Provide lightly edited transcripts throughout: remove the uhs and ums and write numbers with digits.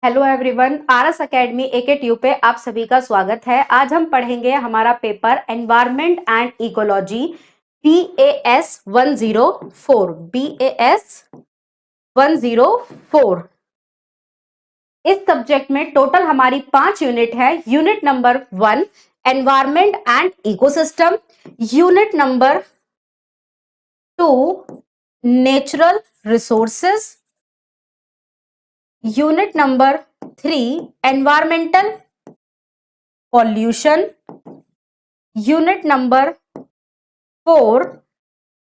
Hello everyone, RS academy एके tube पे आप सभी का स्वागत है। आज हम पढ़ेंगे हमारा paper environment and ecology BAS 104 BAS 104। इस सब्जेक्ट में टोटल हमारी 5 यूनिट है। Unit number 1 environment and ecosystem, unit number 2 natural resources, unit number 3 environmental pollution, unit number 4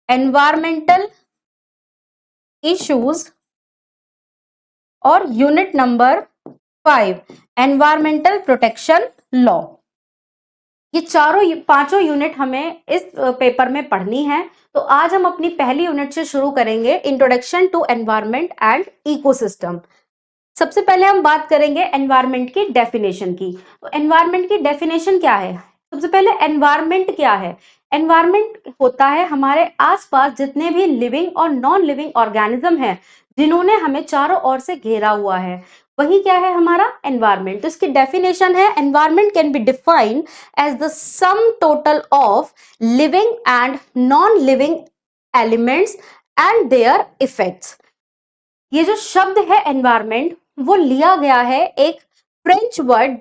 environmental issues और unit number 5 environmental protection law. ये पांचों unit हमें इस paper में पढ़नी है। तो आज हम अपनी पहली यूनिट से शुरू करेंगे, introduction to environment and ecosystem. सबसे पहले हम बात करेंगे एनवायरमेंट की डेफिनेशन की। तो एनवायरमेंट की डेफिनेशन क्या है? सबसे पहले एनवायरमेंट क्या है? एनवायरमेंट होता है हमारे आसपास जितने भी लिविंग और नॉन लिविंग ऑर्गेनिज्म हैं, जिन्होंने हमें चारों ओर से घेरा हुआ है, वही क्या है हमारा एनवायरमेंट। तो इसकी डेफिनेशन है, environment can be defined as the sum total of living and non living elements and their effects. ये जो शब्द है एनवायरमेंट, वो लिया गया है एक फ्रेंच वर्ड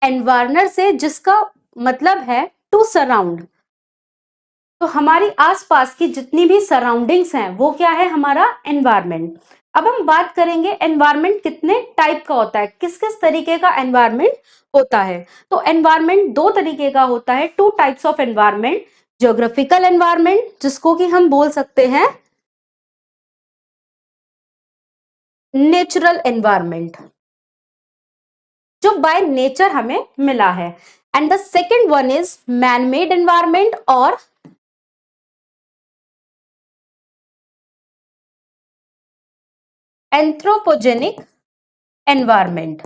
एनवायरनर से, जिसका मतलब है टू सराउंड। तो हमारी आसपास की जितनी भी सराउंडिंग्स हैं, वो क्या है हमारा एनवायरमेंट। अब हम बात करेंगे एनवायरमेंट कितने टाइप का होता है, किस किस तरीके का एनवायरमेंट होता है। तो एनवायरमेंट दो तरीके का होता है, two types of environment. Geographical environment, जिसको कि हम बोल सकते हैं नेचुरल एनवायरमेंट, जो बाय नेचर हमें मिला है। And the second one is man made environment or anthropogenic environment.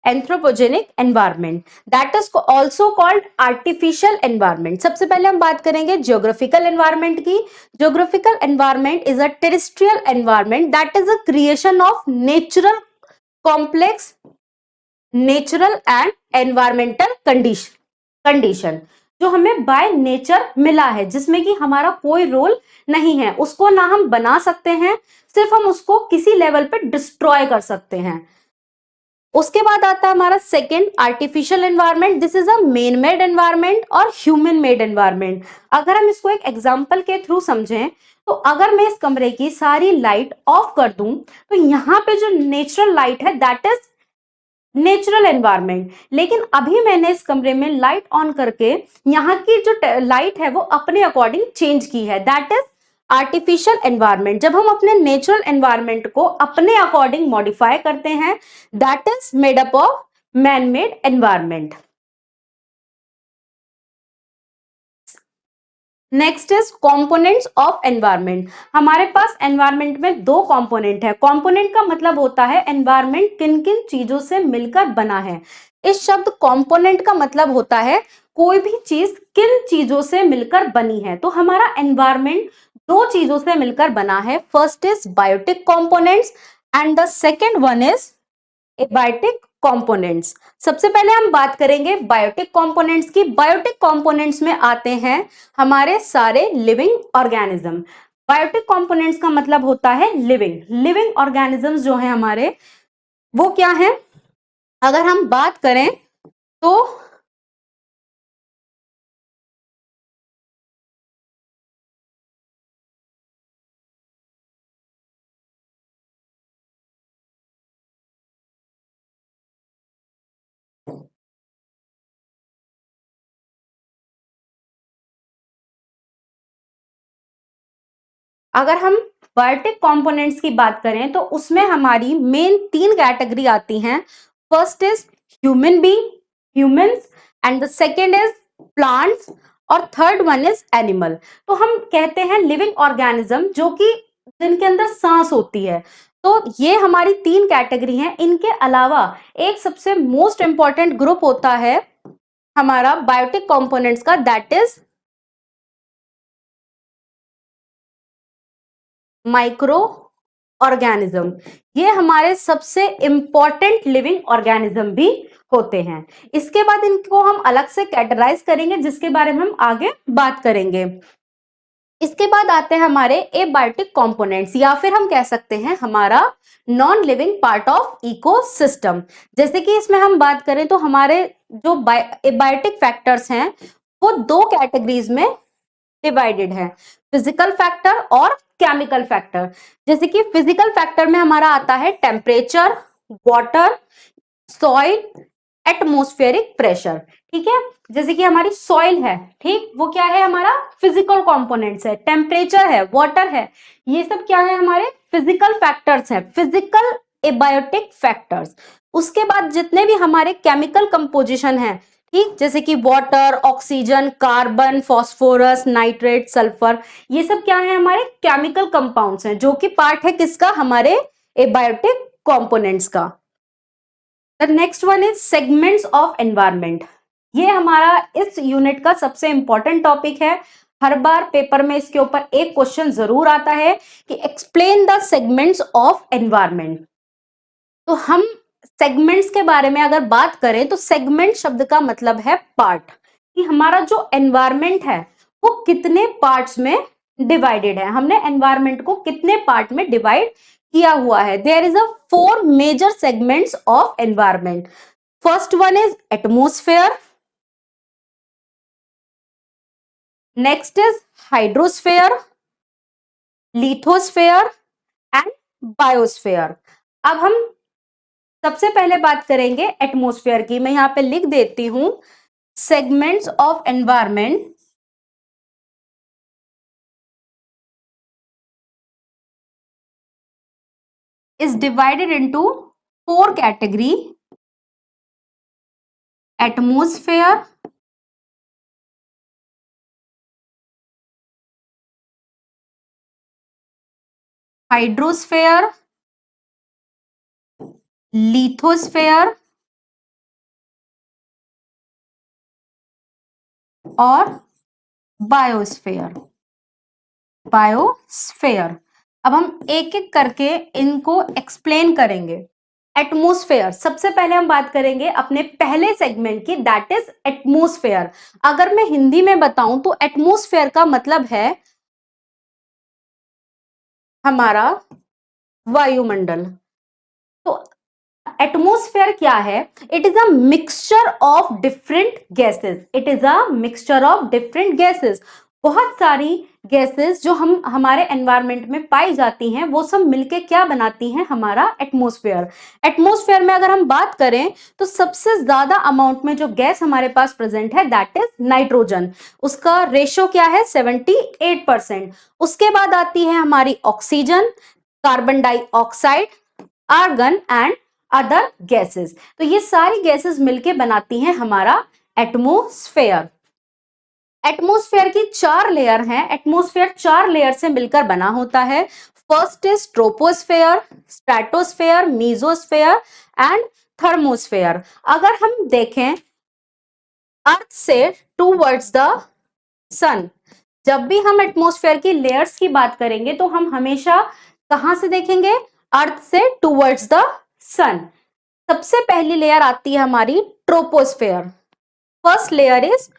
Anthropogenic environment that is also called artificial environment. सबसे पहले हम बात करेंगे ज्योग्राफिकल एनवायरमेंट की। Geographical environment is a terrestrial environment that is a creation of natural complex natural and environmental condition, जो हमें by nature मिला है, जिसमें कि हमारा कोई रोल नहीं है। उसको ना हम बना सकते हैं, सिर्फ हम उसको किसी लेवल पे डिस्ट्रॉय कर सकते हैं। उसके बाद आता है हमारा second artificial environment. This is a man made environment और ह्यूमन मेड एनवायरमेंट। अगर हम इसको एक एग्जांपल के थ्रू समझें, तो अगर मैं इस कमरे की सारी लाइट ऑफ कर दूं, तो यहाँ पे जो नेचुरल लाइट है दैट इज नेचुरल एनवायरमेंट। लेकिन अभी मैंने इस कमरे में लाइट ऑन करके यहाँ की जो लाइट है वो अपने अकॉर्डिंग चेंज की है, दैट इज आर्टिफिशियल एनवायरमेंट। जब हम अपने नेचुरल एनवायरमेंट को अपने अकॉर्डिंग मॉडिफाई करते हैं, that is made up of man made environment. Next is components of environment. हमारे पास एनवायरमेंट में दो कंपोनेंट है। कंपोनेंट का मतलब होता है एनवायरमेंट किन किन चीजों से मिलकर बना है। इस शब्द कंपोनेंट का मतलब होता है कोई भी चीज किन चीजों से मिलकर बनी है। तो हमारा एनवायरमेंट दो चीजों से मिलकर बना है। First is biotic components and the second one is abiotic components. सबसे पहले हम बात करेंगे बायोटिक कंपोनेंट्स की। बायोटिक कंपोनेंट्स में आते हैं हमारे सारे लिविंग ऑर्गेनिज्म। बायोटिक कंपोनेंट्स का मतलब होता है लिविंग लिविंग ऑर्गेनिजम्स जो हैं हमारे, वो क्या है। अगर हम बात करें तो अगर हम बायोटिक कंपोनेंट्स की बात करें, तो उसमें हमारी मेन तीन कैटेगरी आती हैं। First is human being, humans, and the second is plants, और थर्ड वन इज एनिमल। तो हम कहते हैं लिविंग ऑर्गेनिज्म, जो कि जिनके अंदर सांस होती है। तो ये हमारी तीन कैटेगरी हैं। इनके अलावा एक सबसे मोस्ट इंपॉर्टेंट ग्रुप होता है हमारा बायोटिक कंपोनेंट्स का, दैट इज माइक्रो ऑर्गेनिज्म, ये हमारे सबसे इंपॉर्टेंट लिविंग ऑर्गेनिज्म भी होते हैं। इसके बाद इनको हम अलग से कैटेगराइज करेंगे, जिसके बारे में हम आगे बात करेंगे। इसके बाद आते हैं हमारे एबायोटिक कंपोनेंट्स, या फिर हम कह सकते हैं हमारा non living part of ecosystem. जैसे कि इसमें हम बात करें तो हमारे जो एबायोटिक फैक्टर्स हैं वो दो कैटेगरीज में डिवाइडेड है, फिजिकल फैक्टर और केमिकल फैक्टर। जैसे कि फिजिकल फैक्टर में हमारा आता है temperature, water, soil, atmospheric pressure. ठीक है, जैसे कि हमारी सॉइल है, ठीक, वो क्या है, हमारा फिजिकल कंपोनेंट्स है। टेम्परेचर है, वाटर है, ये सब क्या है, हमारे फिजिकल फैक्टर्स हैं, फिजिकल एबायोटिक फैक्टर्स। उसके बाद जितने भी हमारे केमिकल कंपोजिशन है, ठीक, जैसे कि water, oxygen, carbon, phosphorus, nitrate, sulphur, ये सब क्या है, हमारे केमिकल कंपाउंड्स हैं, जो कि पार्ट है किसका, हमारे एबायोटिक कंपोनेंट्स का। The next one is segments of environment. ये हमारा इस यूनिट का सबसे इंपॉर्टेंट टॉपिक है। हर बार पेपर में इसके ऊपर एक क्वेश्चन जरूर आता है कि explain the segments of environment. तो हम सेगमेंट्स के बारे में अगर बात करें तो सेगमेंट शब्द का मतलब है पार्ट, कि हमारा जो एनवायरनमेंट है वो कितने पार्ट्स में डिवाइडेड है, हमने एनवायरनमेंट को कितने पार्ट में डिवाइड किया हुआ है। There is a 4 major segments of environment. First one is atmosphere, next is hydrosphere, lithosphere and biosphere. अब हम सबसे पहले बात करेंगे एटमॉस्फेयर की। मैं यहां पे लिख देती हूं, segments of environment is divided into 4 category: atmosphere, hydrosphere, lithosphere और बायोस्फेयर। बायोस्फेयर, अब हम एक एक करके इनको एक्सप्लेन करेंगे। एटमॉस्फेयर, सबसे पहले हम बात करेंगे अपने पहले सेगमेंट की, दैट इज एटमॉस्फेयर। अगर मैं हिंदी में बताऊं तो एटमॉस्फेयर का मतलब है हमारा वायुमंडल। तो एटमॉस्फेयर क्या है, it is a mixture of different gases, it is a mixture of different gases. बहुत सारी गैसेस जो हम हमारे एनवायरनमेंट में पाई जाती हैं वो सब मिलके क्या बनाती हैं, हमारा एटमॉस्फेयर। एटमॉस्फेयर में अगर हम बात करें तो सबसे ज्यादा अमाउंट में जो गैस हमारे पास प्रेजेंट है दैट इज नाइट्रोजन, उसका रेशो क्या है, 78%। उसके बाद आती है हमारी oxygen, carbon dioxide, argon and other gases. तो ये सारी गैसेस मिलके बनाती हैं हमारा एटमॉस्फेयर। एटमॉस्फेयर की 4 लेयर हैं, एटमॉस्फेयर 4 लेयर से मिलकर बना होता है। First is troposphere, stratosphere, mesosphere and thermosphere. अगर हम देखें अर्थ से टूवर्ड्स द सन, जब भी हम एटमॉस्फेयर की लेयर्स की बात करेंगे तो हम हमेशा कहां से देखेंगे, अर्थ से टूवर्ड्स द सन। सबसे पहली लेयर आती है हमारी troposphere. First layer is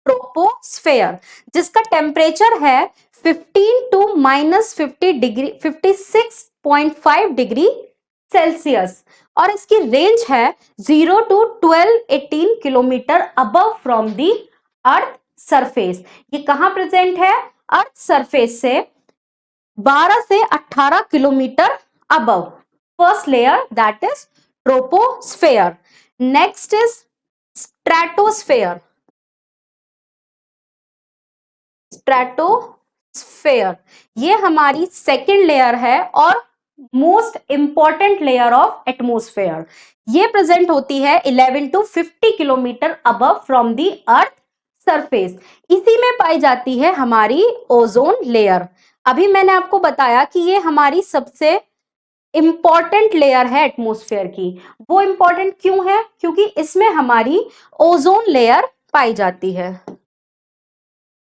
troposphere, जिसका टेम्परेचर है 15 टू -50 डिग्री, 56.5 डिग्री सेल्सियस, और इसकी रेंज है 0 to 12-18 kilometre above from the earth surface. ये कहां प्रेजेंट है, अर्थ सरफेस से 12 से 18 kilometre above. First layer that is troposphere. Next is stratosphere. Stratosphere ये हमारी सेकेंड लेयर है और most important layer of atmosphere. ये प्रेजेंट होती है 11 to 50 kilometre above from the earth surface. इसी में पाई जाती है हमारी ओजोन लेयर। अभी मैंने आपको बताया कि ये हमारी सबसे इंपॉर्टेंट लेयर है एटमॉस्फेयर की। वो इंपॉर्टेंट क्यों है, क्योंकि इसमें हमारी ओजोन लेयर पाई जाती है।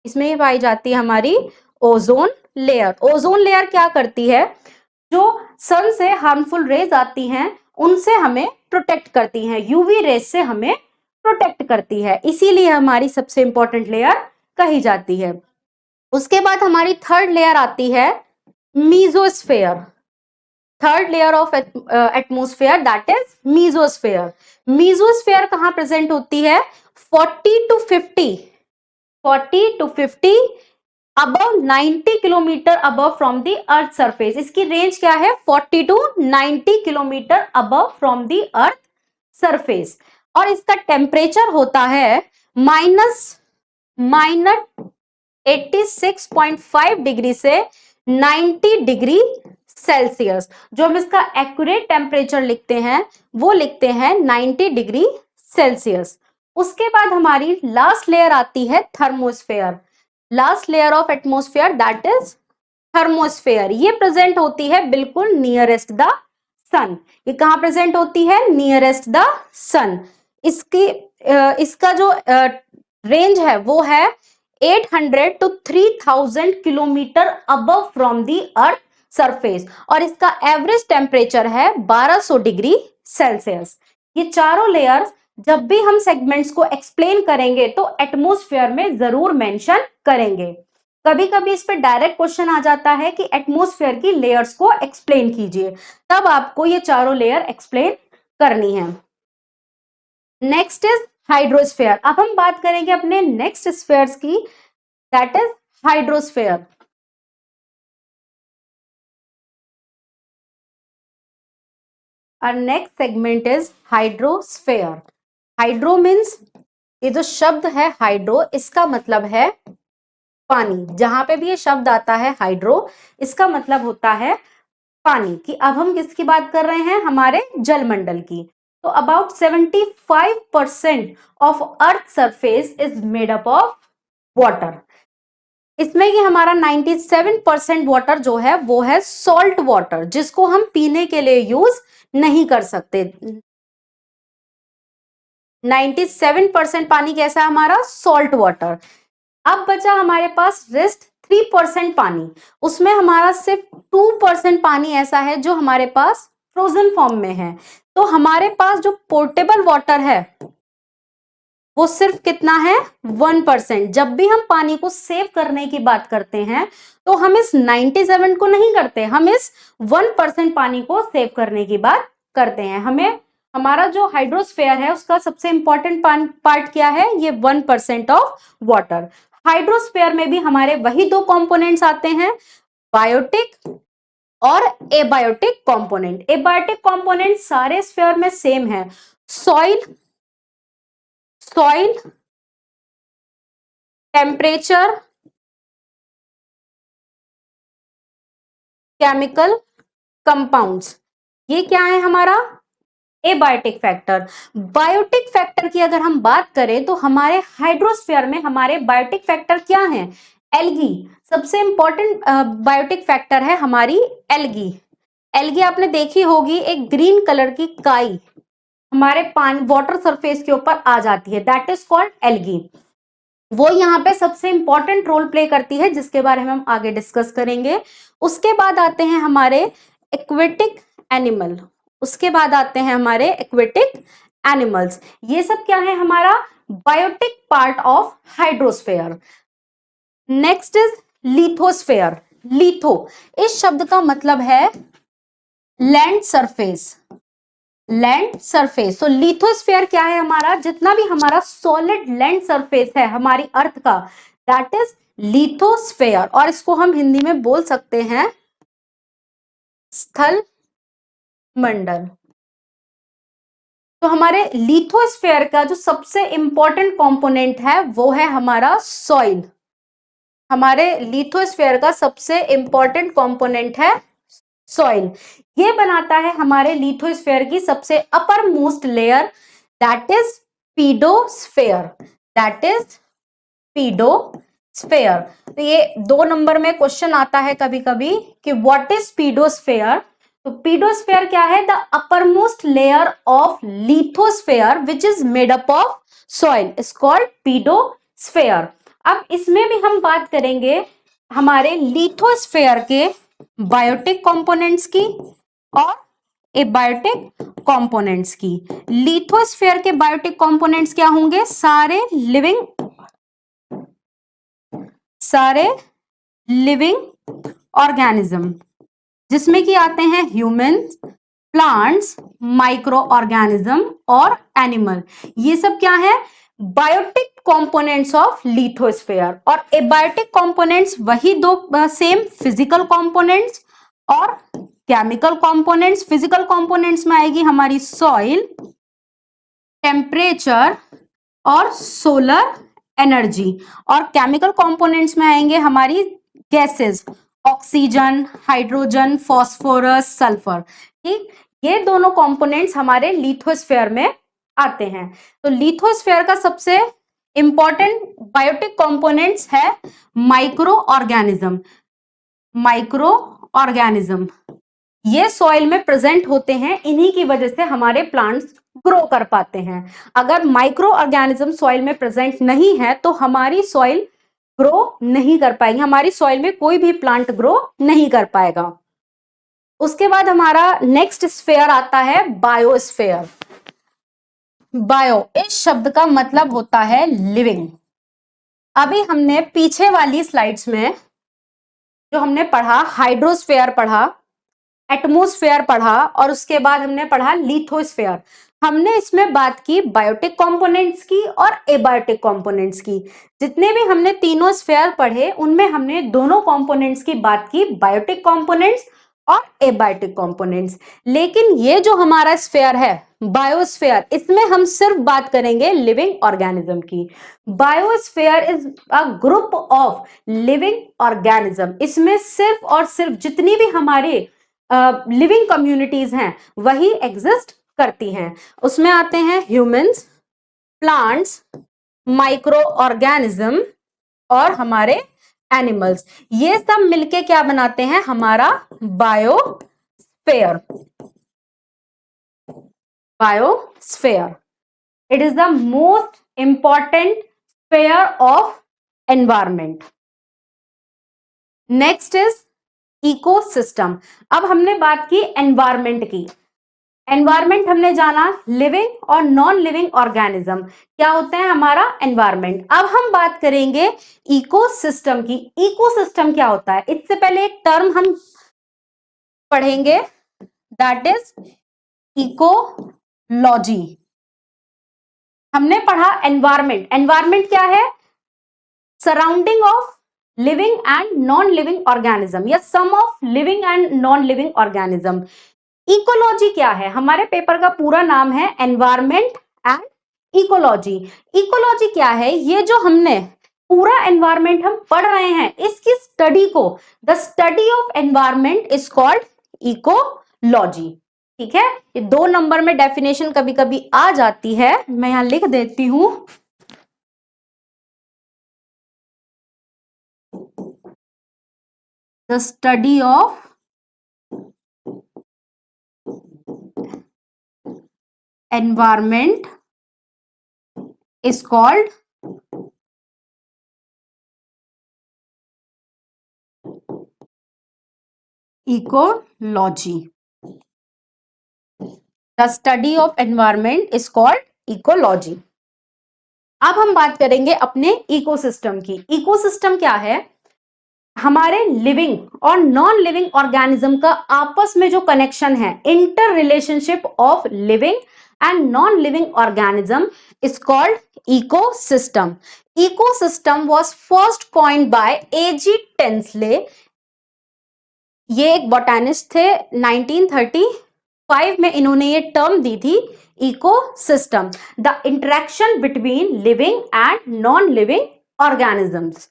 इसमें पाई जाती है हमारी ओजोन लेयर। ओजोन लेयर क्या करती है, जो सन से हार्मफुल रेज आती हैं उनसे हमें प्रोटेक्ट करती हैं, यूवी रेज से हमें प्रोटेक्ट करती है, इसीलिए हमारी सबसे इंपॉर्टेंट लेयर कही जाती है। उसके बाद हमारी थर्ड लेयर आती है mesosphere. Third layer of atmosphere that is mesosphere. Mesosphere कहाँ प्रेजेंट होती है? 40 to 50 above 90 kilometre above from the earth surface. इसकी रेंज क्या है? 40 to 90 kilometre above from the earth surface. और इसका टेम्परेचर होता है माइनस 86.5 डिग्री से 90 डिग्री सेल्सियस। जो हम इसका एक्यूरेट टेम्परेचर लिखते हैं वो लिखते हैं 90 डिग्री सेल्सियस। उसके बाद हमारी लास्ट लेयर आती है thermosphere. Last layer of atmosphere that is thermosphere. ये प्रेजेंट होती है बिल्कुल नियरेस्ट द सन। ये कहां प्रेजेंट होती है? नियरेस्ट द सन। इसका जो रेंज है वो है 800 to 3000 kilometre above from the earth surface, और इसका एवरेज टेम्परेचर है 1200 डिग्री सेल्सियस। ये चारों लेयर्स जब भी हम सेगमेंट्स को एक्सप्लेन करेंगे तो एटमॉस्फेयर में जरूर मेंशन करेंगे। कभी कभी इस पे डायरेक्ट क्वेश्चन आ जाता है कि एटमॉस्फेयर की लेयर्स को एक्सप्लेन कीजिए, तब आपको ये चारों लेयर एक्सप्लेन करनी है। Next is hydrosphere. अब हम बात करेंगे अपने नेक्स्ट स्फेयर्स की, that is hydrosphere. Our next segment is hydrosphere. Hydro means, ये जो शब्द है हाइड्रो, इसका मतलब है पानी। जहां पे भी ये शब्द आता है हाइड्रो, इसका मतलब होता है पानी। कि अब हम किसकी बात कर रहे हैं? हमारे जलमंडल की। तो about 75% of earth surface is made up of water. इसमें कि हमारा 97% वाटर जो है वो है सॉल्ट वाटर, जिसको हम पीने के लिए यूज नहीं कर सकते। 97% पानी कैसा है हमारा? Salt water. अब बचा हमारे पास रेस्ट 3% पानी। उसमें हमारा सिर्फ 2% पानी ऐसा है जो हमारे पास फ्रोजन फॉर्म में है। तो हमारे पास जो पोर्टेबल वाटर है वो सिर्फ कितना है? 1%। जब भी हम पानी को सेव करने की बात करते हैं तो हम इस 97 को नहीं करते, हम इस 1% पानी को सेव करने की बात करते हैं। हमें हमारा जो हाइड्रोस्फेयर है उसका सबसे इंपॉर्टेंट पार्ट क्या है? ये 1% ऑफ वाटर। हाइड्रोस्फेयर में भी हमारे वही दो कंपोनेंट्स आते हैं, बायोटिक और एबायोटिक कंपोनेंट। एबायोटिक कंपोनेंट सारे स्फेयर में सेम है। सॉइल, टेम्परेचर, केमिकल कंपाउंड्स, ये क्या है हमारा? Abiotic factor. बायोटिक फैक्टर की अगर हम बात करें तो हमारे हाइड्रोस्फीयर में हमारे बायोटिक फैक्टर क्या हैं? एल्गी। सबसे इंपॉर्टेंट बायोटिक फैक्टर है हमारी एल्गी। एल्गी आपने देखी होगी, एक ग्रीन कलर की काई हमारे पानी वाटर सरफेस के ऊपर आ जाती है, दैट इज कॉल्ड एल्गी। वो यहाँ पे सबसे इंपॉर्टेंट रोल प्ले करती है, जिसके बारे में हम आगे डिस्कस करेंगे। उसके बाद आते हैं हमारे एक्वेटिक एनिमल। उसके बाद आते हैं हमारे एक्वेटिक एनिमल्स। ये सब क्या है? हमारा biotic part of hydrosphere. Next is lithosphere. Litho इस शब्द का मतलब है लैंड सरफेस। Land surface. तो लिथोस्फेयर क्या है हमारा? जितना भी हमारा सॉलिड लैंड सरफेस है हमारी अर्थ का, दैट इज लिथोस्फेयर। और इसको हम हिंदी में बोल सकते हैं स्थल मंडल। तो हमारे लिथोस्फेयर का जो सबसे इंपॉर्टेंट कंपोनेंट है वो है हमारा सॉइल। हमारे लिथोस्फेयर का सबसे इंपॉर्टेंट कंपोनेंट है सॉइल। ये बनाता है हमारे लिथोस्फेयर की सबसे upper most layer, that is pedosphere. That is pedosphere. तो ये 2 नंबर में क्वेश्चन आता है कभी कभी कि व्हाट इज पीडोस्फेयर। तो पीडोस्फेयर क्या है? The upper most layer of lithosphere which is made up of soil is called pedosphere. अब इसमें भी हम बात करेंगे हमारे लिथोस्फेयर के बायोटिक कंपोनेंट्स की और एबायोटिक कंपोनेंट्स की। लिथोस्फीयर के बायोटिक कंपोनेंट्स क्या होंगे? सारे लिविंग ऑर्गेनिज्म, जिसमें कि आते हैं ह्यूमंस, प्लांट्स, माइक्रो ऑर्गेनिज्म और एनिमल। ये सब क्या है? Biotic components of lithosphere. और एबायोटिक कंपोनेंट्स वही दो सेम फिजिकल कंपोनेंट्स और केमिकल कंपोनेंट्स। फिजिकल कंपोनेंट्स में आएगी हमारी सॉइल, टेम्परेचर और सोलर एनर्जी। और केमिकल कंपोनेंट्स में आएंगे हमारी gases, oxygen, hydrogen, phosphorus, sulphur. ठीक, ये दोनों कंपोनेंट्स हमारे लिथोस्फीयर में आते हैं। तो लिथोस्फीयर का सबसे इंपॉर्टेंट बायोटिक कंपोनेंट्स है माइक्रो ऑर्गेनिज्म। माइक्रो ऑर्गेनिज्म ये सॉइल में प्रेजेंट होते हैं, इन्हीं की वजह से हमारे प्लांट्स ग्रो कर पाते हैं। अगर माइक्रो ऑर्गेनिज्म सॉइल में प्रेजेंट नहीं है तो हमारी सॉइल ग्रो नहीं कर पाएगी, हमारी सॉइल में कोई भी प्लांट ग्रो नहीं कर पाएगा। उसके बाद हमारा नेक्स्ट स्फेयर आता है बायोस्फेयर। बायो इस शब्द का मतलब होता है लिविंग। अभी हमने पीछे वाली स्लाइड्स में जो हमने पढ़ा, हाइड्रोस्फेयर पढ़ा, एटमोस्फेयर पढ़ा और उसके बाद हमने पढ़ा लिथोस्फेयर। हमने इसमें बात की बायोटिक कंपोनेंट्स की और एबायोटिक कंपोनेंट्स की। जितने भी हमने तीनों स्फेयर पढ़े उनमें हमने दोनों कंपोनेंट्स की बात की, बायोटिक कंपोनेंट्स और एबायोटिक कंपोनेंट्स। लेकिन ये जो हमारा स्फेयर है बायोस्फेयर, इसमें हम सिर्फ बात करेंगे लिविंग ऑर्गेनिज्म की। Biosphere is a group of living organism. इसमें सिर्फ और सिर्फ जितनी भी हमारे लिविंग कम्युनिटीज हैं वही एग्जिस्ट करती हैं। उसमें आते हैं ह्यूमंस, प्लांट्स, माइक्रो ऑर्गेनिज्म और हमारे एनिमल्स। ये सब मिलके क्या बनाते हैं? हमारा biosphere. Biosphere it is the most important sphere of environment. Next is ecosystem. अब हमने बात की एनवायरमेंट की। एनवायरमेंट हमने जाना लिविंग और नॉन लिविंग ऑर्गेनिज्म क्या होते हैं हमारा एनवायरमेंट। अब हम बात करेंगे इकोसिस्टम की। इकोसिस्टम क्या होता है? इससे पहले एक टर्म हम पढ़ेंगे, दैट इज इकोलॉजी। हमने पढ़ा एनवायरमेंट। एनवायरमेंट क्या है? Surrounding of living and non living organism या sum of living and non living organism. Ecology क्या है? हमारे पेपर का पूरा नाम है एनवायरमेंट एंड इकोलॉजी। इकोलॉजी क्या है? ये जो हमने पूरा एनवायरमेंट हम पढ़ रहे हैं, इसकी स्टडी को, the study of environment is called ecology. ठीक है, ये 2 नंबर में डेफिनेशन कभी कभी आ जाती है, मैं यहां लिख देती हूं। The study of environment is called ecology. The study of environment is called ecology. अब हम बात करेंगे अपने इकोसिस्टम की। इकोसिस्टम क्या है? हमारे लिविंग और नॉन लिविंग ऑर्गेनिज्म का आपस में जो कनेक्शन है, inter relationship of living and non-living organism is called ecosystem. Ecosystem was first coined by A.G. Tinsley. ये एक बोटैनिस्ट थे, 1935 में इन्होंने ये टर्म दी थी ecosystem, the interaction between living and non living organisms.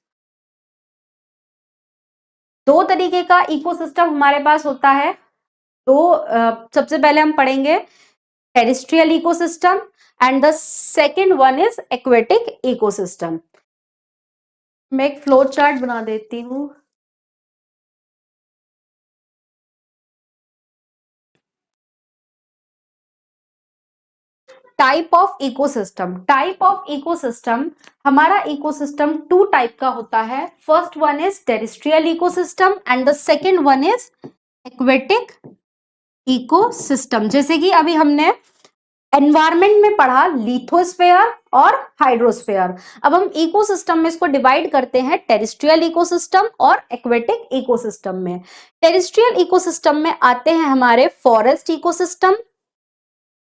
2 तरीके का इकोसिस्टम हमारे पास होता है। सबसे पहले हम पढ़ेंगे terrestrial ecosystem and the second one is aquatic ecosystem. मैं एक फ्लो चार्ट बना देती हूं। Type of ecosystem. Type of ecosystem, हमारा इकोसिस्टम टू टाइप का होता है। First one is terrestrial ecosystem and the second one is aquatic ecosystem. जैसे कि अभी हमने एनवायरमेंट में पढ़ा लिथोस्फेयर और हाइड्रोस्फेयर। अब हम इकोसिस्टम में इसको डिवाइड करते हैं टेरेस्ट्रियल इकोसिस्टम और एक्वेटिक इकोसिस्टम में। टेरेस्ट्रियल इकोसिस्टम में आते हैं हमारे forest ecosystem,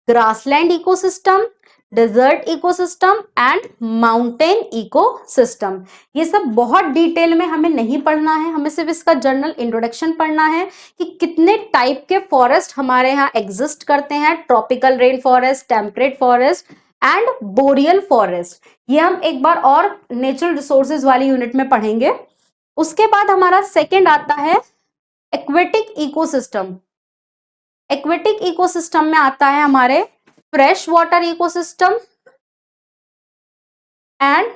grassland ecosystem, desert ecosystem and mountain ecosystem. ये सब बहुत डिटेल में हमें नहीं पढ़ना है, हमें सिर्फ इसका जनरल इंट्रोडक्शन पढ़ना है कि कितने टाइप के फॉरेस्ट हमारे यहाँ एग्जिस्ट करते हैं। Tropical rain forest, temperate forest and boreal forest. ये हम एक बार और नेचुरल रिसोर्सेज वाली यूनिट में पढ़ेंगे। उसके बाद हमारा सेकेंड आता है एक्वेटिक इकोसिस्टम। एक्वेटिक इकोसिस्टम में आता है हमारे fresh water ecosystem and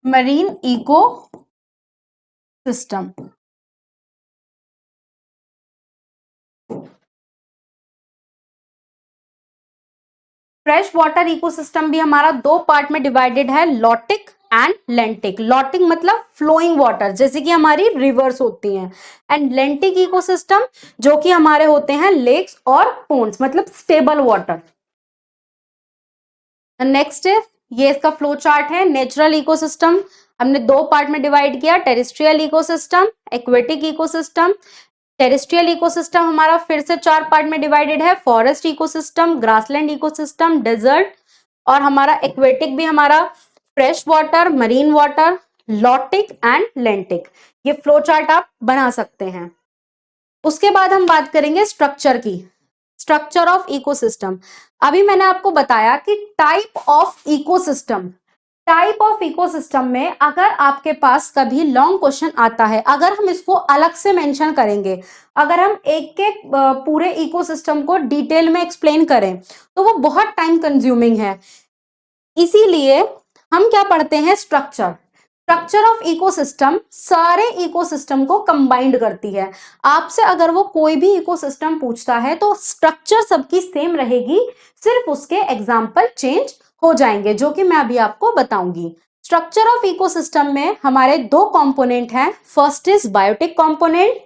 marine ecosystem. Fresh water ecosystem भी हमारा दो पार्ट में डिवाइडेड है, लॉटिक एंड लेंटिक। लॉटिक मतलब फ्लोइंग वाटर, जैसे कि हमारी रिवर्स होती हैं, एंड लेंटिक इकोसिस्टम जो कि हमारे होते हैं लेक्स और पोन्ड्स, मतलब स्टेबल वाटर। नेक्स्ट ये इसका फ्लो चार्ट है। नेचुरल इकोसिस्टम हमने दो पार्ट में डिवाइड किया, terrestrial ecosystem, aquatic ecosystem. Terrestrial ecosystem हमारा फिर से चार पार्ट में डिवाइडेड है, forest ecosystem, grassland ecosystem, desert, और हमारा एक्वेटिक भी हमारा fresh water, marine water, lotic and lentic. ये फ्लो चार्ट आप बना सकते हैं। उसके बाद हम बात करेंगे स्ट्रक्चर की, स्ट्रक्चर ऑफ इकोसिस्टम। अभी मैंने आपको बताया कि type of ecosystem, type of ecosystem में अगर आपके पास कभी लॉन्ग क्वेश्चन आता है, अगर हम इसको अलग से मेंशन करेंगे, अगर हम एक एक पूरे इकोसिस्टम को डिटेल में एक्सप्लेन करें तो वो बहुत टाइम कंज्यूमिंग है। इसीलिए हम क्या पढ़ते हैं, स्ट्रक्चर। स्ट्रक्चर ऑफ इकोसिस्टम सारे इकोसिस्टम को कंबाइंड करती है। आपसे अगर वो कोई भी इकोसिस्टम पूछता है तो स्ट्रक्चर सबकी सेम रहेगी, सिर्फ उसके एग्जाम्पल चेंज हो जाएंगे, जो कि मैं अभी आपको बताऊंगी। स्ट्रक्चर ऑफ इकोसिस्टम में हमारे दो कंपोनेंट हैं, first is biotic component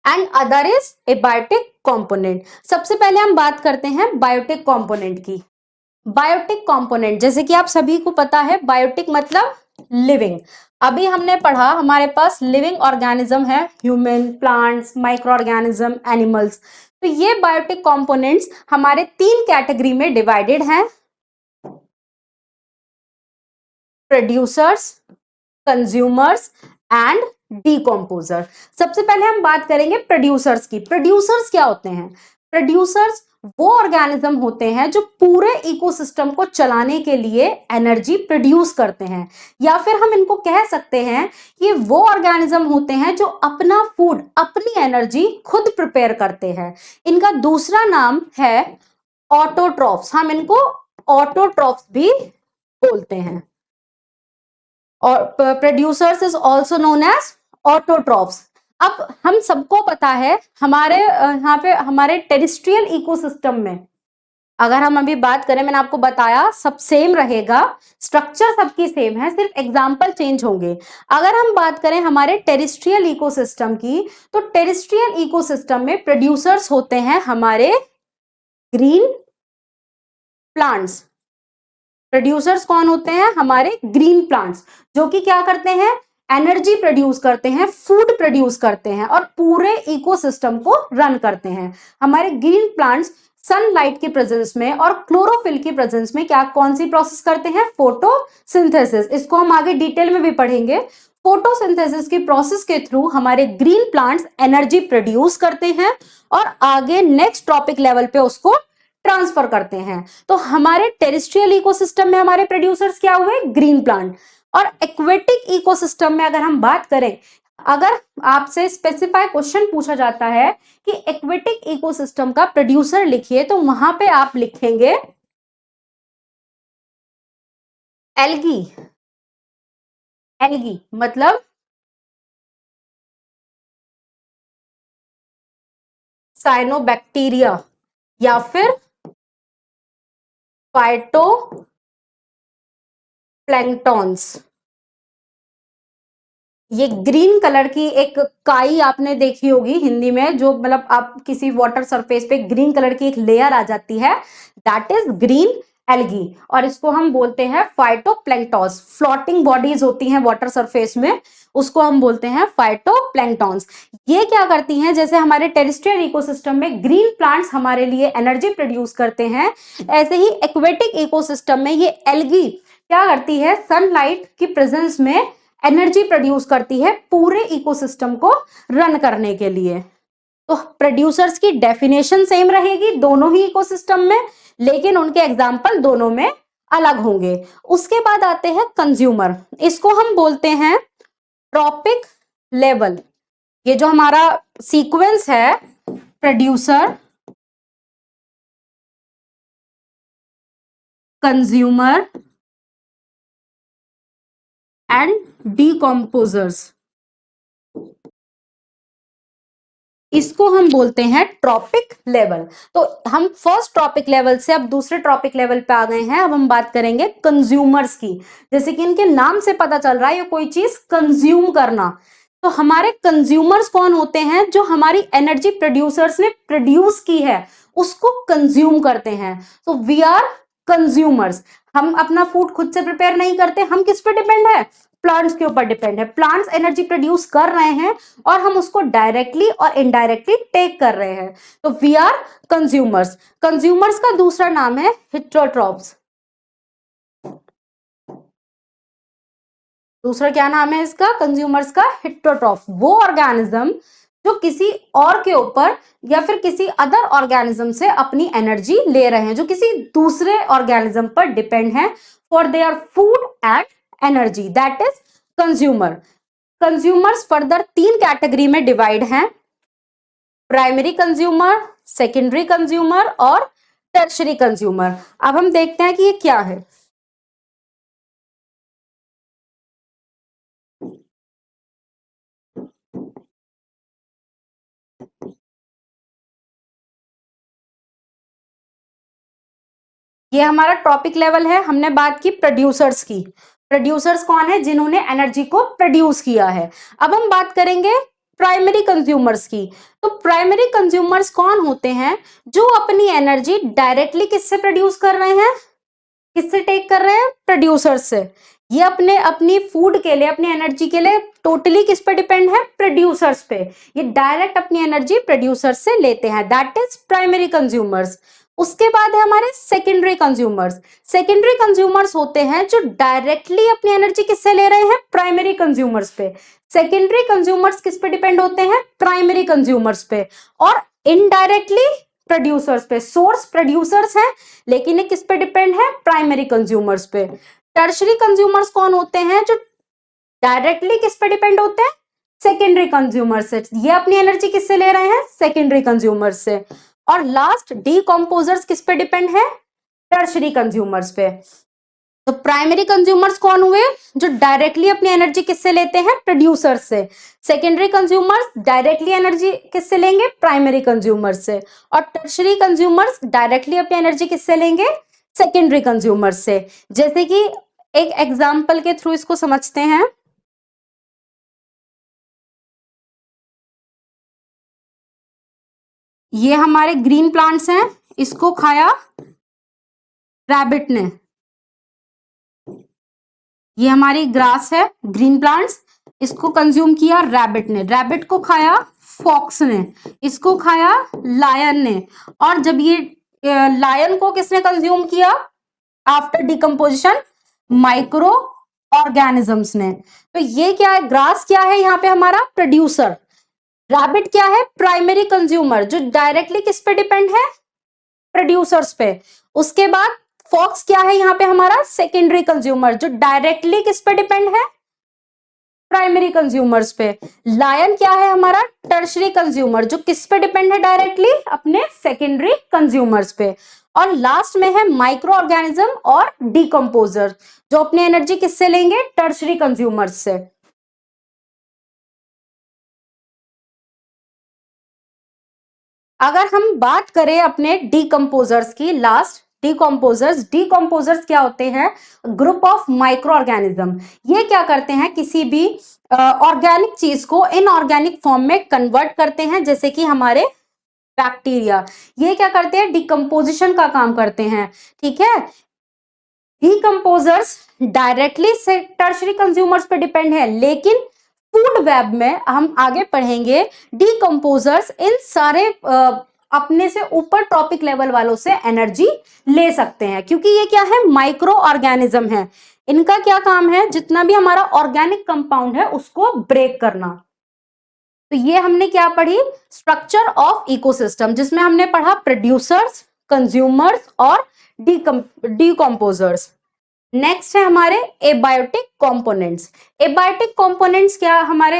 and other is abiotic component. सबसे पहले हम बात करते हैं बायोटिक कंपोनेंट की। बायोटिक कंपोनेंट, जैसे कि आप सभी को पता है, बायोटिक मतलब लिविंग। अभी हमने पढ़ा हमारे पास लिविंग ऑर्गेनिज्म है, human, plants, micro organism, animals. तो ये बायोटिक कंपोनेंट्स हमारे तीन कैटेगरी में डिवाइडेड हैं, प्रोड्यूसर्स, कंज्यूमर्स एंड डीकम्पोजर। सबसे पहले हम बात करेंगे प्रोड्यूसर्स की। प्रोड्यूसर्स क्या होते हैं? प्रोड्यूसर्स वो ऑर्गेनिज्म होते हैं जो पूरे इकोसिस्टम को चलाने के लिए एनर्जी प्रोड्यूस करते हैं, या फिर हम इनको कह सकते हैं कि वो ऑर्गेनिज्म होते हैं जो अपना फूड, अपनी एनर्जी खुद प्रिपेयर करते हैं। इनका दूसरा नाम है ऑटोट्रॉफ्स, हम इनको ऑटोट्रॉफ्स भी बोलते हैं। और producers is also known as autotrophs. अब हम सबको पता है हमारे यहाँ पे हमारे टेरेस्ट्रियल इकोसिस्टम में अगर हम अभी बात करें, मैंने आपको बताया सब सेम रहेगा, स्ट्रक्चर सबकी सेम है, सिर्फ एग्जाम्पल चेंज होंगे। अगर हम बात करें हमारे टेरेस्ट्रियल इकोसिस्टम की, तो टेरेस्ट्रियल इकोसिस्टम में प्रोड्यूसर्स होते हैं हमारे ग्रीन प्लांट्स। प्रोड्यूसर्स कौन होते हैं? हमारे ग्रीन प्लांट्स, जो कि क्या करते हैं, एनर्जी प्रोड्यूस करते हैं, फूड प्रोड्यूस करते हैं और पूरे इकोसिस्टम को रन करते हैं। हमारे ग्रीन प्लांट्स सनलाइट के प्रेजेंस में और क्लोरोफिल की प्रेजेंस में क्या कौन सी प्रोसेस करते हैं? फोटोसिंथेसिस। इसको हम आगे डिटेल में भी पढ़ेंगे। फोटोसिंथेसिस की प्रोसेस के थ्रू हमारे ग्रीन प्लांट्स एनर्जी प्रोड्यूस करते हैं और आगे नेक्स्ट टॉपिक लेवल पे उसको ट्रांसफर करते हैं। तो हमारे टेरेस्ट्रियल इकोसिस्टम में हमारे प्रोड्यूसर्स क्या हुए? Green plant. और एक्वेटिक इकोसिस्टम में अगर हम बात करें, अगर आपसे स्पेसिफाई क्वेश्चन पूछा जाता है कि एक्वेटिक इकोसिस्टम का प्रोड्यूसर लिखिए, तो वहां पे आप लिखेंगे एल्गी। एल्गी मतलब साइनोबैक्टीरिया या फिर फाइटोप्लैंक्टॉन्स। ये ग्रीन कलर की एक काई आपने देखी होगी हिंदी में, जो मतलब आप किसी वाटर सरफेस पे ग्रीन कलर की एक लेयर आ जाती है, दैट इज ग्रीन एल्गी, और इसको हम बोलते हैं फाइटोप्लैंक्टॉन्स। फ्लोटिंग बॉडीज होती हैं वाटर सरफेस में, उसको हम बोलते हैं फाइटोप्लैंक्टॉन्स। ये क्या करती हैं, जैसे हमारे टेरेस्ट्रियल इकोसिस्टम में ग्रीन प्लांट्स हमारे लिए एनर्जी प्रोड्यूस करते हैं, ऐसे ही एक्वेटिक इकोसिस्टम में ये एल्गी क्या करती है, सनलाइट की प्रेजेंस में एनर्जी प्रोड्यूस करती है पूरे इकोसिस्टम को रन करने के लिए। तो प्रोड्यूसर्स की डेफिनेशन सेम रहेगी दोनों ही इकोसिस्टम में, लेकिन उनके एग्जाम्पल दोनों में अलग होंगे। उसके बाद आते हैं कंज्यूमर, इसको हम बोलते हैं ट्रॉपिक लेवल। ये जो हमारा सीक्वेंस है, प्रोड्यूसर, कंज्यूमर एंड डीकम्पोजर्स, इसको हम बोलते हैं ट्रॉपिक लेवल। तो हम फर्स्ट ट्रॉपिक लेवल से अब दूसरे ट्रॉपिक लेवल पे आ गए हैं। अब हम बात करेंगे कंज्यूमर्स की। जैसे कि इनके नाम से पता चल रहा है ये कोई चीज कंज्यूम करना। तो हमारे कंज्यूमर्स कौन होते हैं, जो हमारी एनर्जी प्रोड्यूसर्स ने प्रोड्यूस की है उसको कंज्यूम करते हैं। तो वी आर कंज्यूमर्स। हम अपना फूड खुद से प्रिपेयर नहीं करते, हम किस पे डिपेंड है, प्लांट्स के ऊपर डिपेंड है। प्लांट्स एनर्जी प्रोड्यूस कर रहे हैं और हम उसको डायरेक्टली और इनडायरेक्टली टेक कर रहे हैं, तो वी आर कंज्यूमर्स। कंज्यूमर्स का दूसरा नाम है हिट्रोट्रॉप्स। दूसरा क्या नाम है इसका, कंज्यूमर्स का, हिट्रोट्रॉफ। वो ऑर्गेनिज्म जो किसी और के ऊपर या फिर किसी अदर ऑर्गेनिज्म से अपनी एनर्जी ले रहे हैं, जो किसी दूसरे ऑर्गेनिज्म पर डिपेंड है for their food and energy, that is consumer. Consumers further 3 category में डिवाइड हैं, प्राइमरी कंज्यूमर, सेकेंडरी कंज्यूमर और टर्शरी कंज्यूमर। अब हम देखते हैं कि ये क्या है। ये हमारा टॉपिक लेवल है, हमने बात की प्रोड्यूसर्स की। प्रोड्यूसर्स कौन है, जिन्होंने एनर्जी को प्रोड्यूस किया है। अब हम बात करेंगे प्राइमरी कंज्यूमर्स की। तो प्राइमरी कंज्यूमर्स कौन होते हैं, जो अपनी एनर्जी डायरेक्टली किससे प्रोड्यूस कर रहे हैं, किससे टेक कर रहे हैं, प्रोड्यूसर्स से। ये अपने अपनी फूड के लिए, अपनी एनर्जी के लिए टोटली किस पे डिपेंड है, प्रोड्यूसर्स पे। ये डायरेक्ट अपनी एनर्जी प्रोड्यूसर्स से लेते हैं, दैट इज प्राइमरी कंज्यूमर्स। उसके बाद है हमारे सेकेंडरी कंज्यूमर्स। सेकेंडरी कंज्यूमर्स होते हैं जो डायरेक्टली अपनी एनर्जी किससे ले रहे हैं, प्राइमरी कंज्यूमर्स पे। सेकेंडरी कंज्यूमर्स किस पे डिपेंड होते हैं, प्राइमरी कंज्यूमर्स पे, और इनडायरेक्टली प्रोड्यूसर्स पे। सोर्स प्रोड्यूसर्स हैं, लेकिन ये किस पे डिपेंड है, प्राइमरी कंज्यूमर्स पे। टर्शरी कंज्यूमर्स कौन होते हैं, जो डायरेक्टली किस पे डिपेंड होते हैं, सेकेंडरी कंज्यूमर से। ये अपनी एनर्जी किससे ले रहे हैं, सेकेंडरी कंज्यूमर से। और लास्ट डीकम्पोजर्स किस पे डिपेंड है, टर्शरी कंज्यूमर्स पे। तो प्राइमरी कंज्यूमर्स कौन हुए, जो डायरेक्टली अपनी एनर्जी किससे लेते हैं, प्रोड्यूसर से। सेकेंडरी कंज्यूमर्स डायरेक्टली एनर्जी किससे लेंगे, प्राइमरी कंज्यूमर से। और टर्शरी कंज्यूमर्स डायरेक्टली अपनी एनर्जी किससे लेंगे, सेकेंडरी कंज्यूमर से। जैसे कि एक एग्जाम्पल के थ्रू इसको समझते हैं। ये हमारे ग्रीन प्लांट्स हैं, इसको खाया रैबिट ने। ये हमारी ग्रास है, ग्रीन प्लांट्स, इसको कंज्यूम किया रैबिट ने। रैबिट को खाया फॉक्स ने, इसको खाया लायन ने। और जब ये लायन को किसने कंज्यूम किया आफ्टर डिकम्पोजिशन, माइक्रो ऑर्गेनिजम्स ने। तो ये क्या है, ग्रास क्या है यहाँ पे हमारा प्रोड्यूसर, रैबिट क्या है, प्राइमरी कंज्यूमर, जो डायरेक्टली किस पे डिपेंड है, प्रोड्यूसर्स पे। उसके बाद फॉक्स क्या है यहाँ पे हमारा, सेकेंडरी कंज्यूमर, जो डायरेक्टली किस पे डिपेंड है, प्राइमरी कंज्यूमर्स पे। लायन क्या है हमारा, टर्शरी कंज्यूमर, जो किस पे डिपेंड है डायरेक्टली, अपने सेकेंडरी कंज्यूमर्स पे। और लास्ट में है माइक्रो ऑर्गेनिज्म और डीकम्पोजर, जो अपनी एनर्जी किससे लेंगे, टर्शरी कंज्यूमर्स से। अगर हम बात करें अपने डीकम्पोजर्स की, लास्ट डीकम्पोजर्स क्या होते हैं? Group of micro organism. ये क्या करते हैं? किसी भी ऑर्गेनिक चीज को इनऑर्गेनिक फॉर्म में कन्वर्ट करते हैं, जैसे कि हमारे बैक्टीरिया। ये क्या करते हैं? डिकम्पोजिशन का काम करते हैं, ठीक है। डीकम्पोजर्स डायरेक्टली टर्शरी कंज्यूमर्स पे डिपेंड है, लेकिन फूड वेब में हम आगे पढ़ेंगे डीकम्पोजर्स इन सारे अपने से ऊपर ट्रॉपिक लेवल वालों से एनर्जी ले सकते हैं, क्योंकि ये क्या है? माइक्रो ऑर्गेनिज्म है। इनका क्या काम है? जितना भी हमारा ऑर्गेनिक कंपाउंड है उसको ब्रेक करना। तो ये हमने क्या पढ़ी? स्ट्रक्चर ऑफ इकोसिस्टम, जिसमें हमने पढ़ा प्रोड्यूसर्स, कंज्यूमर्स और डीकम्पोजर्स। नेक्स्ट है हमारे एबायोटिक कंपोनेंट्स। एबायोटिक कंपोनेंट्स क्या? हमारे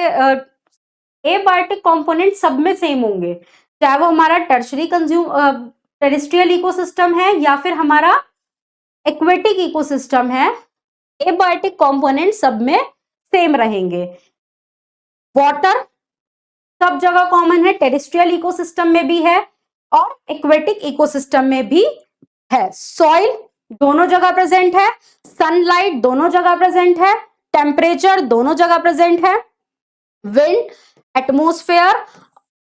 एबायोटिक कंपोनेंट सब में सेम होंगे, चाहे वो हमारा टेरेस्ट्रियल इकोसिस्टम है या फिर हमारा एक्वेटिक इकोसिस्टम है। एबायोटिक कंपोनेंट सब में सेम रहेंगे। वाटर सब जगह कॉमन है, टेरेस्ट्रियल इकोसिस्टम में भी है और एक्वेटिक इकोसिस्टम में भी है। सॉइल दोनों जगह प्रेजेंट है, सनलाइट दोनों जगह प्रेजेंट है, टेम्परेचर दोनों जगह प्रेजेंट है, wind, atmosphere,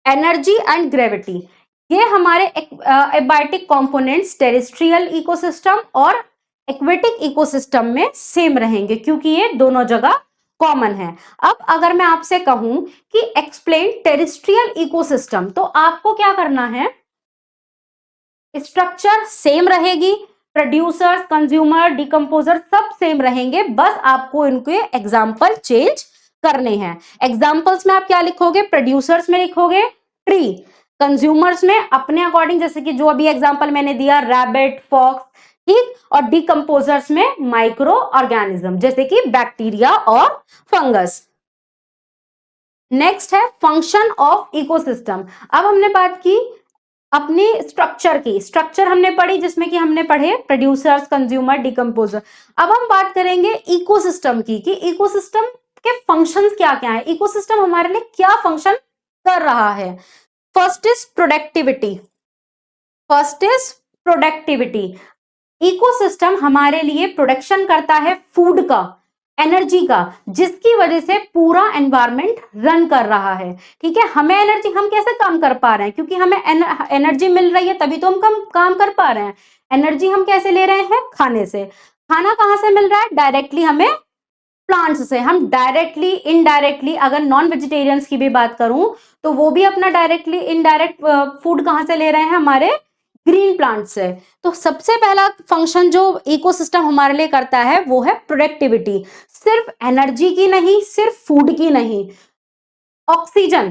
energy and gravity. ये हमारे एबायोटिक कंपोनेंट्स टेरेस्ट्रियल इकोसिस्टम और एक्वेटिक इकोसिस्टम में सेम रहेंगे, क्योंकि ये दोनों जगह कॉमन है। अब अगर मैं आपसे कहूं कि एक्सप्लेन टेरेस्ट्रियल इकोसिस्टम, तो आपको क्या करना है? स्ट्रक्चर सेम रहेगी, प्रोड्यूसर्स, कंज्यूमर, डिकम्पोजर सब सेम रहेंगे, बस आपको इनके एग्जाम्पल चेंज करने हैं। एग्जाम्पल्स में आप क्या लिखोगे? प्रोड्यूसर्स में लिखोगे ट्री, कंज्यूमर्स में अपने अकॉर्डिंग, जैसे कि जो अभी एग्जाम्पल मैंने दिया रैबिट, फॉक्स, ठीक, और डिकम्पोजर्स में माइक्रो ऑर्गेनिज्म जैसे कि बैक्टीरिया और फंगस। नेक्स्ट है फंक्शन ऑफ इकोसिस्टम। अब हमने बात की अपनी स्ट्रक्चर की, स्ट्रक्चर हमने पढ़ी जिसमें कि हमने पढ़े प्रोड्यूसर्स, कंज्यूमर, डिकम्पोजर। अब हम बात करेंगे इकोसिस्टम की, कि इकोसिस्टम के फंक्शंस क्या क्या है, इकोसिस्टम हमारे लिए क्या फंक्शन कर रहा है। First is productivity. इकोसिस्टम हमारे लिए प्रोडक्शन करता है फूड का, एनर्जी का, जिसकी वजह से पूरा एनवायरमेंट रन कर रहा है, ठीक है। हमें एनर्जी, हम कैसे काम कर पा रहे हैं? क्योंकि हमें एनर्जी मिल रही है, तभी तो हम काम कर पा रहे हैं। एनर्जी हम कैसे ले रहे हैं? खाने से। खाना कहाँ से मिल रहा है? डायरेक्टली हमें प्लांट्स से। हम डायरेक्टली, इनडायरेक्टली, अगर नॉन वेजिटेरियंस की भी बात करूं तो वो भी अपना डायरेक्टली इनडायरेक्ट फूड कहाँ से ले रहे हैं? हमारे ग्रीन प्लांट से। तो सबसे पहला फंक्शन जो इकोसिस्टम हमारे लिए करता है वो है प्रोडक्टिविटी। सिर्फ एनर्जी की नहीं, सिर्फ फूड की नहीं, ऑक्सीजन,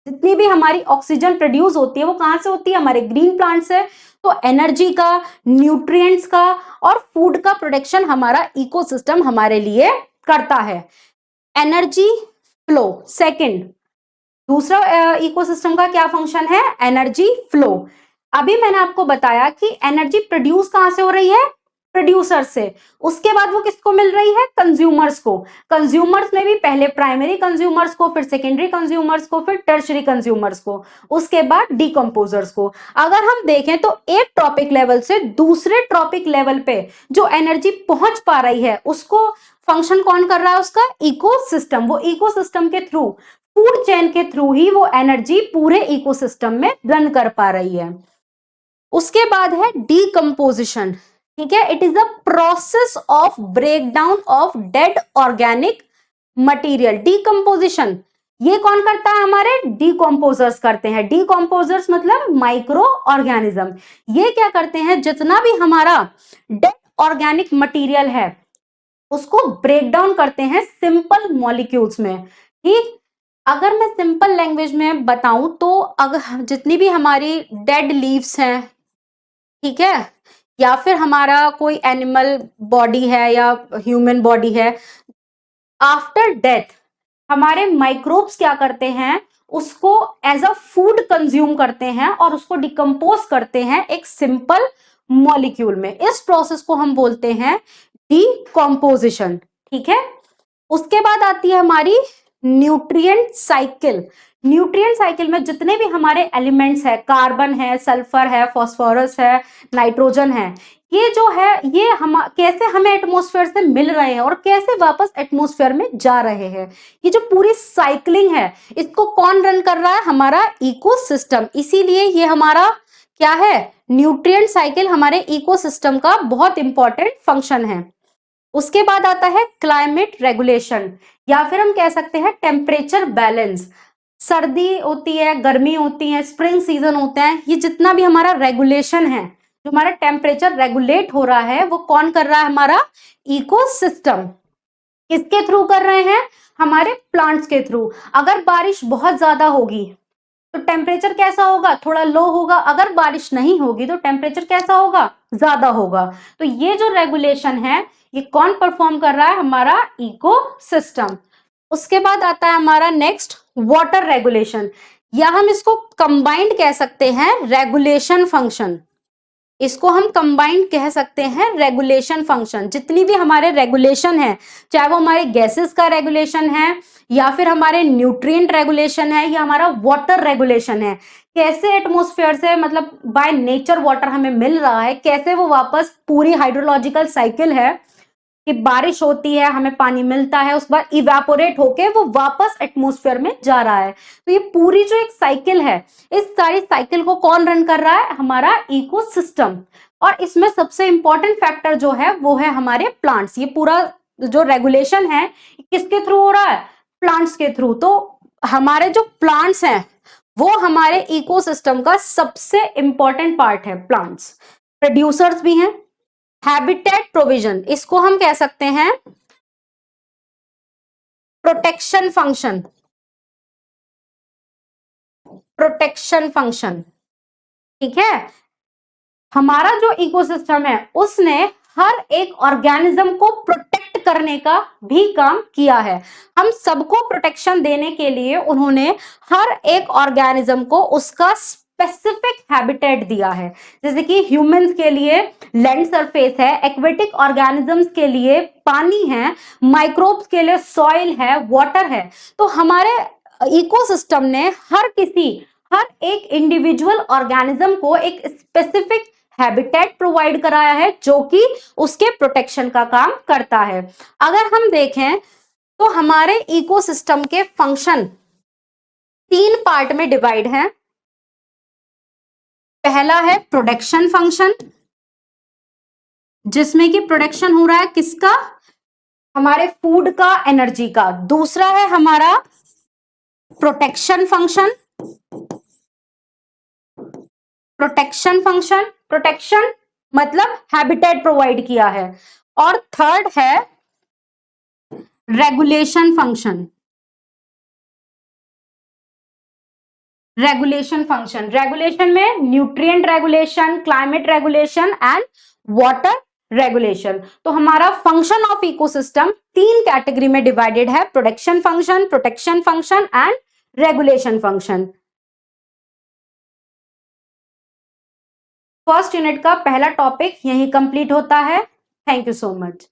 जितनी भी हमारी ऑक्सीजन प्रोड्यूस होती है वो कहां से होती है? हमारे ग्रीन प्लांट से। तो एनर्जी का, न्यूट्रिएंट्स का और फूड का प्रोडक्शन हमारा इकोसिस्टम हमारे लिए करता है। एनर्जी फ्लो सेकंड, दूसरा इकोसिस्टम का क्या फंक्शन है? Energy flow. अभी मैंने आपको बताया कि एनर्जी प्रोड्यूस कहां से हो रही है? प्रोड्यूसर से। उसके बाद वो किसको मिल रही है? कंज्यूमर्स को। कंज्यूमर्स में भी पहले प्राइमरी कंज्यूमर्स को, फिर सेकेंडरी कंज्यूमर्स को, फिर टर्शरी कंज्यूमर्स को, उसके बाद डिकम्पोजर्स को। अगर हम देखें तो एक ट्रॉपिक लेवल से दूसरे ट्रॉपिक लेवल पे जो एनर्जी पहुंच पा रही है उसको फंक्शन कौन कर रहा है? उसका इकोसिस्टम। वो इकोसिस्टम के थ्रू, फूड चेन के थ्रू ही वो एनर्जी पूरे इकोसिस्टम में रन कर पा रही है। उसके बाद है डीकम्पोजिशन, ठीक है। It is the process of breakdown of dead organic material. Decomposition ये कौन करता है? हमारे डीकम्पोजर्स करते हैं। डीकम्पोजर्स मतलब माइक्रो ऑर्गेनिज्म। ये क्या करते हैं? जितना भी हमारा डेड ऑर्गेनिक मटेरियल है उसको ब्रेक डाउन करते हैं सिंपल मॉलिक्यूल्स में, ठीक। अगर मैं सिंपल लैंग्वेज में बताऊं तो अगर जितनी भी हमारी डेड लीव्स हैं, ठीक है, या फिर हमारा कोई एनिमल बॉडी है या ह्यूमन बॉडी है, आफ्टर डेथ हमारे माइक्रोब्स क्या करते हैं? उसको एज अ फूड कंज्यूम करते हैं और उसको डिकम्पोज करते हैं एक सिंपल मॉलिक्यूल में। इस प्रोसेस को हम बोलते हैं डीकम्पोजिशन, ठीक है। उसके बाद आती है हमारी न्यूट्रिएंट साइकिल। न्यूट्रिएंट साइकिल में जितने भी हमारे एलिमेंट्स है, कार्बन है, सल्फर है, फास्फोरस है, नाइट्रोजन है, ये जो है ये हम कैसे हमें एटमॉस्फेयर से मिल रहे हैं और कैसे वापस एटमॉस्फेयर में जा रहे हैं, ये जो पूरी साइकिलिंग है इसको कौन रन कर रहा है? हमारा इकोसिस्टम। इसीलिए ये हमारा क्या है? न्यूट्रिएंट साइकिल हमारे इकोसिस्टम का बहुत इंपॉर्टेंट फंक्शन है। उसके बाद आता है क्लाइमेट रेगुलेशन, या फिर हम कह सकते हैं टेम्परेचर बैलेंस। सर्दी होती है, गर्मी होती है, स्प्रिंग सीजन होते हैं, ये जितना भी हमारा रेगुलेशन है, जो हमारा टेम्परेचर रेगुलेट हो रहा है, वो कौन कर रहा है? हमारा इकोसिस्टम। किसके थ्रू कर रहे हैं? हमारे प्लांट्स के थ्रू। अगर बारिश बहुत ज्यादा होगी तो टेम्परेचर कैसा होगा? थोड़ा लो होगा। अगर बारिश नहीं होगी तो टेम्परेचर कैसा होगा? ज्यादा होगा। तो ये जो रेगुलेशन है ये कौन परफॉर्म कर रहा है? हमारा इकोसिस्टम। उसके बाद आता है हमारा नेक्स्ट वाटर रेगुलेशन, या हम इसको कंबाइंड कह सकते हैं रेगुलेशन फंक्शन। इसको हम कंबाइंड कह सकते हैं रेगुलेशन फंक्शन। जितनी भी हमारे रेगुलेशन है, चाहे वो हमारे गैसेस का रेगुलेशन है या फिर हमारे न्यूट्रिएंट रेगुलेशन है या हमारा वाटर रेगुलेशन है, कैसे एटमॉस्फेयर से मतलब बाय नेचर वाटर हमें मिल रहा है, कैसे वो वापस पूरी हाइड्रोलॉजिकल साइकिल है कि बारिश होती है, हमें पानी मिलता है, उस बार इवेपोरेट होके वो वापस एटमॉस्फेयर में जा रहा है। तो ये पूरी जो एक साइकिल है, इस सारी साइकिल को कौन रन कर रहा है? हमारा इकोसिस्टम। और इसमें सबसे इंपॉर्टेंट फैक्टर जो है वो है हमारे प्लांट्स। ये पूरा जो रेगुलेशन है किसके थ्रू हो रहा है? प्लांट्स के थ्रू। तो हमारे जो प्लांट्स हैं वो हमारे इकोसिस्टम का सबसे इंपॉर्टेंट पार्ट है। प्लांट्स प्रोड्यूसर्स भी हैं। हैबिटेट प्रोविजन, इसको हम कह सकते हैं प्रोटेक्शन फंक्शन। प्रोटेक्शन फंक्शन, ठीक है। हमारा जो इकोसिस्टम है उसने हर एक ऑर्गेनिज्म को प्रोटेक्ट करने का भी काम किया है। हम सबको प्रोटेक्शन देने के लिए उन्होंने हर एक ऑर्गेनिज्म को उसका स्पेसिफिक हैबिटेट दिया है। जैसे कि ह्यूमंस के लिए लैंड सरफेस है, एक्वेटिक ऑर्गेनिजम्स के लिए पानी है, माइक्रोब्स के लिए सॉइल है, वाटर है। तो हमारे इकोसिस्टम ने हर एक इंडिविजुअल ऑर्गेनिज्म को एक स्पेसिफिक हैबिटेट प्रोवाइड कराया है जो कि उसके प्रोटेक्शन का काम करता है। अगर हम देखें तो हमारे इकोसिस्टम के फंक्शन 3 पार्ट में डिवाइड हैं। पहला है प्रोडक्शन फंक्शन, जिसमें कि प्रोडक्शन हो रहा है किसका? हमारे फूड का, एनर्जी का। दूसरा है हमारा protection function. Protection function, protection मतलब हैबिटेट प्रोवाइड किया है। और थर्ड है regulation function. Regulation function, regulation में nutrient regulation, climate regulation and water regulation. तो हमारा फंक्शन ऑफ इकोसिस्टम 3 कैटेगरी में डिवाइडेड है, production function, protection function and regulation function. First unit का पहला टॉपिक यही कंप्लीट होता है। Thank you so much.